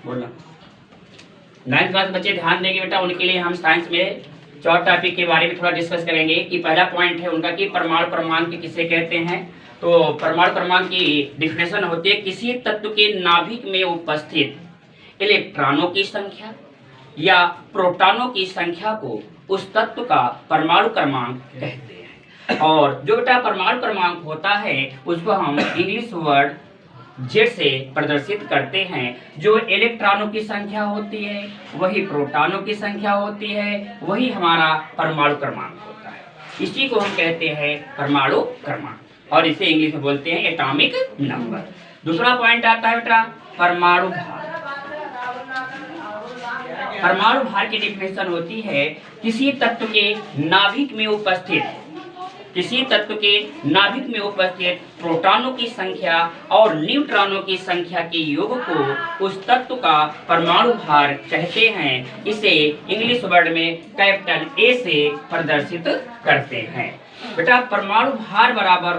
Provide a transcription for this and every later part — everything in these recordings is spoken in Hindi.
बोलना। 9th क्लास बच्चे ध्यान देंगे बेटा, उनके लिए हम साइंस में 4 टॉपिक के बारे में थोड़ा डिस्कस करेंगे। कि पहला पॉइंट है उनका कि परमाणु क्रमांक किसे कहते हैं। तो परमाणु क्रमांक की डिफिनेशन होती है किसी तत्व के नाभिक में उपस्थित इलेक्ट्रॉनों की संख्या या प्रोटॉनों की संख्या को उस तत्व का परमाणु क्रमांक कहते हैं। और जो बेटा परमाणु क्रमांक होता है उसको हम इंग्लिश वर्ड जेड से प्रदर्शित करते हैं। जो इलेक्ट्रॉनों की संख्या होती है वही प्रोटॉनों की संख्या होती है, वही हमारा परमाणु क्रमांक होता है। इसी को हम कहते हैं परमाणु क्रमांक और इसे इंग्लिश में बोलते हैं एटॉमिक नंबर। दूसरा पॉइंट आता है बेटा परमाणु भार। परमाणु भार की डिफिनेशन होती है किसी तत्व के नाभिक में उपस्थित प्रोटॉनों की संख्या और न्यूट्रॉनों की संख्या के योग को उस तत्व का परमाणु भार कहते हैं। इसे इंग्लिश वर्ड में कैपिटल ए से प्रदर्शित करते हैं। बेटा परमाणु भार बराबर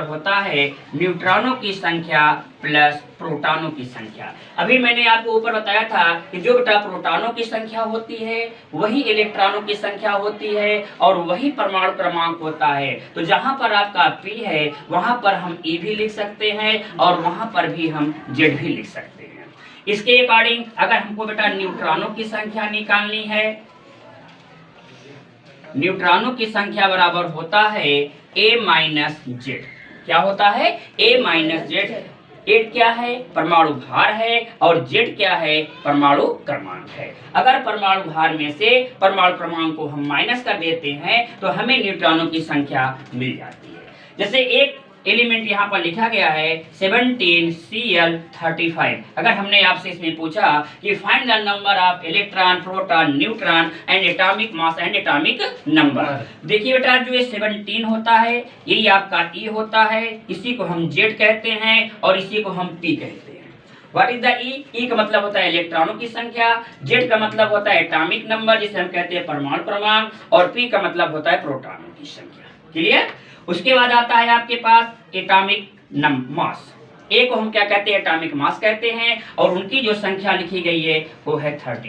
होता है न्यूट्रॉनों की संख्या प्लस प्रोटॉनों की संख्या। अभी मैंने आपको ऊपर बताया था कि जो बेटा प्रोटॉनों की संख्या होती है वही इलेक्ट्रॉनों की संख्या होती है और वही परमाणु क्रमांक होता है। तो जहां पर आपका P है वहां पर हम E भी लिख सकते हैं और वहां पर भी हम Z भी लिख सकते हैं। इसके अकॉर्डिंग अगर हमको बेटा न्यूट्रॉनों की संख्या निकालनी है, न्यूट्रॉनों की संख्या बराबर होता है A माइनस जेड। क्या होता है? A minus Z. A क्या है? परमाणु भार है और Z क्या है? परमाणु क्रमांक है। अगर परमाणु भार में से परमाणु क्रमांक को हम माइनस कर देते हैं तो हमें न्यूट्रॉनों की संख्या मिल जाती है। जैसे एक एलिमेंट यहाँ पर लिखा गया है 17Cl35। अगर हमने आपसे इसमें पूछा कि find the number of electron, proton, neutron and atomic mass and atomic number. देखिए बेटा जो ये 17 होता है यही आपका E होता है, इसी को हम Z कहते हैं और इसी को हम P कहते हैं। What is the E? E का मतलब होता है इलेक्ट्रॉनों की संख्या, Z का मतलब होता है एटॉमिक नंबर जिसे हम कहते हैं परमाणु क्रमांक और P का मतलब होता है प्रोटॉनों की संख्या। क्लियर? उसके बाद आता है आपके पास एटॉमिक मास। ए को हम क्या कहते हैं? एटॉमिक मास कहते हैं और उनकी जो संख्या लिखी गई है वो है 30।